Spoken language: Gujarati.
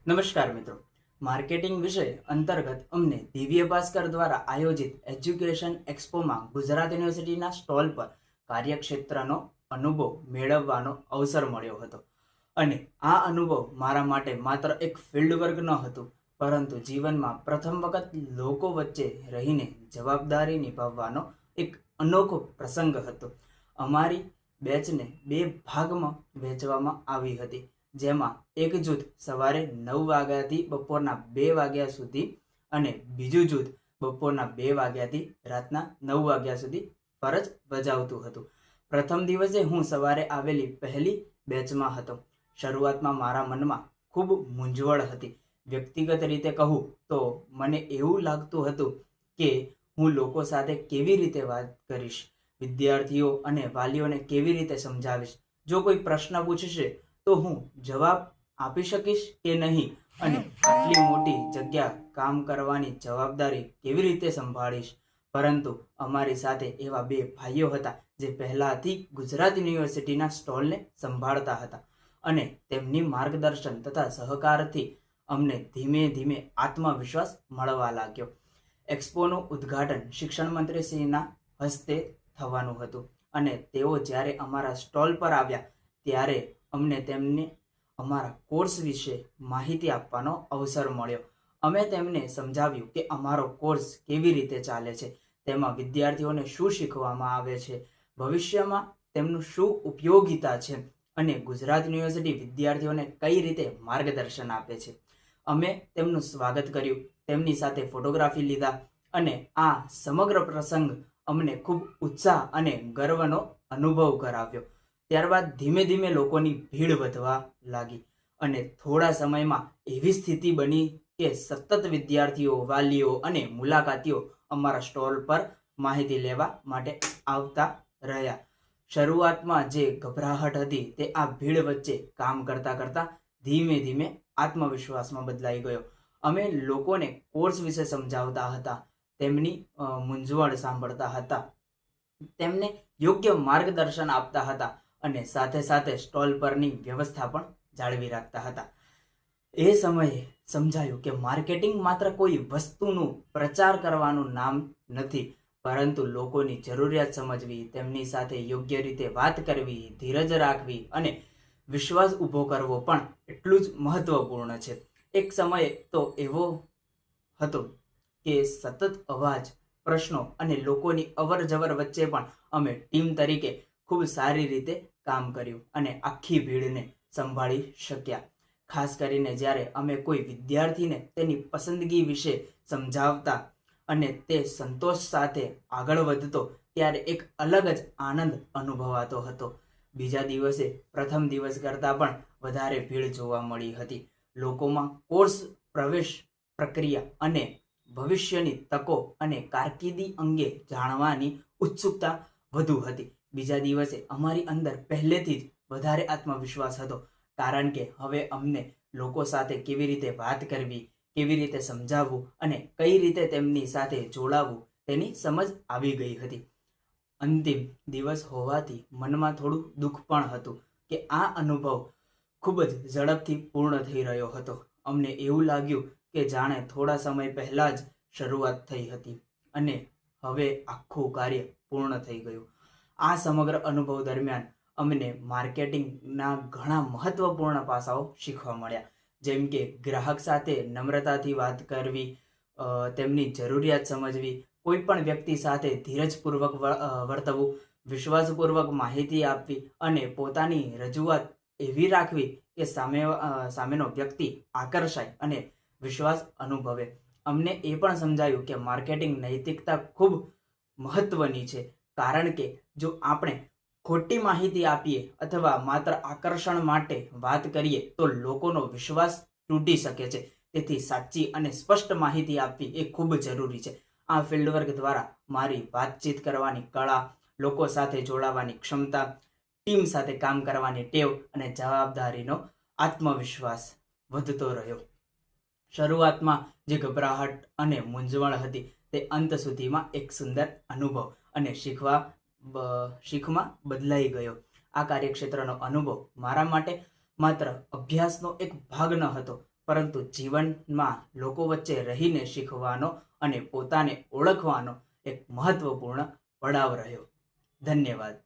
નમસ્કાર મિત્રો, માર્કેટિંગ વિષય અંતર્ગત અમને દિવ્ય ભાસ્કર દ્વારા આયોજિત એજ્યુકેશન એક્સપોમાં ગુજરાત યુનિવર્સિટીના સ્ટોલ પર કાર્યક્ષેત્રનો અનુભવ મેળવવાનો અવસર મળ્યો હતો. અને આ અનુભવ મારા માટે માત્ર એક ફિલ્ડ વર્ક ન હતું, પરંતુ જીવનમાં પ્રથમ વખત લોકો વચ્ચે રહીને જવાબદારી નિભાવવાનો એક અનોખો પ્રસંગ હતો. અમારી બેચને 2 ભાગમાં વહેંચવામાં આવી હતી, જેમાં એક જૂથ સવારે 9 વાગ્યાથી બપોરના 2 વાગ્યા સુધી અને બીજું જૂથ બપોરના 2 વાગ્યાથી રાતના 9 વાગ્યા સુધી ફરજ બજાવતું હતું. પ્રથમ દિવસે હું સવારે આવેલી પહેલી બેચમાં હતો. શરૂઆતમાં મારા મનમાં ખૂબ મૂંઝવણ હતી. વ્યક્તિગત રીતે કહું તો મને એવું લાગતું હતું કે હું લોકો સાથે કેવી રીતે વાત કરીશ, વિદ્યાર્થીઓ અને વાલીઓને કેવી રીતે સમજાવીશ, જો કોઈ પ્રશ્ન પૂછશે તો હું જવાબ આપી શકીશ કે નહીં, અને આટલી મોટી જગ્યા કામ કરવાની જવાબદારી કેવી રીતે સંભાળીશ. પરંતુ અમારી સાથે એવા 2 ભાઈઓ હતા જે પહેલાથી ગુજરાત યુનિવર્સિટીના સ્ટોલને સંભાળતા હતા, અને તેમની માર્ગદર્શન તથા સહકારથી અમને ધીમે ધીમે આત્મવિશ્વાસ મળવા લાગ્યો. એક્સપોનું ઉદ્ઘાટન શિક્ષણ મંત્રીશ્રીના હસ્તે થવાનું હતું, અને તેઓ જ્યારે અમારા સ્ટોલ પર આવ્યા ત્યારે અમને તેમને અમારા કોર્સ વિશે માહિતી આપવાનો અવસર મળ્યો. અમે તેમને સમજાવ્યું કે અમારો કોર્સ કેવી રીતે ચાલે છે, તેમાં વિદ્યાર્થીઓને શું શીખવામાં આવે છે, ભવિષ્યમાં તેમનું શું ઉપયોગિતા છે, અને ગુજરાત યુનિવર્સિટી વિદ્યાર્થીઓને કઈ રીતે માર્ગદર્શન આપે છે. અમે તેમનું સ્વાગત કર્યું, તેમની સાથે ફોટોગ્રાફી લીધા, અને આ સમગ્ર પ્રસંગ અમને ખૂબ ઉત્સાહ અને ગર્વનો અનુભવ કરાવ્યો. ત્યારબાદ ધીમે ધીમે લોકોની ભીડ વધવા લાગી, અને થોડા સમયમાં એવી સ્થિતિ બની કે સતત વિદ્યાર્થીઓ, વાલીઓ અને મુલાકાતીઓ અમારા સ્ટોલ પર માહિતી લેવા માટે આવતા રહ્યા. શરૂઆતમાં જે ગભરાહટ હતી તે આ ભીડ વચ્ચે કામ કરતા કરતા ધીમે ધીમે આત્મવિશ્વાસમાં બદલાઈ ગયો. અમે લોકોને કોર્સ વિશે સમજાવતા હતા, તેમની મૂંઝવણ સાંભળતા હતા, તેમને યોગ્ય માર્ગદર્શન આપતા હતા, અને સાથે સાથે સ્ટોલ પરની વ્યવસ્થા પણ જાળવી રાખતા હતા. એ સમયે સમજાયું કે માર્કેટિંગ માત્ર કોઈ વસ્તુનું પ્રચાર કરવાનું નામ નથી, પરંતુ લોકોની જરૂરિયાત સમજવી, તેમની સાથે યોગ્ય રીતે વાત કરવી, ધીરજ રાખવી અને વિશ્વાસ ઊભો કરવો પણ એટલું જ મહત્વપૂર્ણ છે. એક સમય તો એવો હતો કે સતત અવાજ, પ્રશ્નો અને લોકોની અવરજવર વચ્ચે પણ અમે ટીમ તરીકે ખૂબ સારી રીતે કામ કર્યું અને આખી ભીડને સંભાળી શક્યા. ખાસ કરીને જ્યારે અમે કોઈ વિદ્યાર્થીને તેની પસંદગી વિશે સમજાવતા અને તે સંતોષ સાથે આગળ વધતો, ત્યારે એક અલગ જ આનંદ અનુભવાતો હતો. બીજા દિવસે પ્રથમ દિવસ કરતાં પણ વધારે ભીડ જોવા મળી હતી. લોકોમાં કોર્સ, પ્રવેશ પ્રક્રિયા અને ભવિષ્યની તકો અને કારકિર્દી અંગે જાણવાની ઉત્સુકતા વધુ હતી. બીજા દિવસે અમારી અંદર પહેલેથી જ વધારે આત્મવિશ્વાસ હતો, કારણ કે હવે અમને લોકો સાથે કેવી રીતે વાત કરવી, કેવી રીતે સમજાવવું અને કઈ રીતે તેમની સાથે જોડાવવું તેની સમજ આવી ગઈ હતી. અંતિમ દિવસ હોવાથી મનમાં થોડું દુઃખ પણ હતું કે આ અનુભવ ખૂબ જ ઝડપથી પૂર્ણ થઈ રહ્યો હતો. અમને એવું લાગ્યું કે જાણે થોડા સમય પહેલા જ શરૂઆત થઈ હતી અને હવે આખું કાર્ય પૂર્ણ થઈ ગયું. આ સમગ્ર અનુભવ દરમિયાન અમને માર્કેટિંગના ઘણા મહત્વપૂર્ણ પાસાઓ શીખવા મળ્યા, જેમ કે ગ્રાહક સાથે નમ્રતાથી વાત કરવી, તેમની જરૂરિયાત સમજવી, કોઈ પણ વ્યક્તિ સાથે ધીરજપૂર્વક વર્તવું, વિશ્વાસપૂર્વક માહિતી આપવી અને પોતાની રજૂઆત એવી રાખવી કે સામેનો વ્યક્તિ આકર્ષાય અને વિશ્વાસ અનુભવે. અમને એ પણ સમજાયું કે માર્કેટિંગ નૈતિકતા ખૂબ મહત્વની છે, કારણ કે જો આપણે ખોટી માહિતી આપીએ અથવા માત્ર આકર્ષણ માટે વાત કરીએ તો લોકોનો વિશ્વાસ તૂટી શકે છે. તેથી સાચી અને સ્પષ્ટ માહિતી આપવી એ ખૂબ જરૂરી છે. આ ફિલ્ડવર્ક દ્વારા મારી વાતચીત કરવાની કળા, લોકો સાથે જોડાવાની ક્ષમતા, ટીમ સાથે કામ કરવાની ટેવ અને જવાબદારીનો આત્મવિશ્વાસ વધતો રહ્યો. શરૂઆતમાં જે ગભરાહટ અને મૂંઝવણ હતી તે અંત સુધીમાં એક સુંદર અનુભવ અને શીખમાં બદલાઈ ગયો. આ કાર્યક્ષેત્રનો અનુભવ મારા માટે માત્ર અભ્યાસનો એક ભાગ ન હતો, પરંતુ જીવનમાં લોકો વચ્ચે રહીને શીખવાનો અને પોતાને ઓળખવાનો એક મહત્વપૂર્ણ પડાવ રહ્યો. ધન્યવાદ.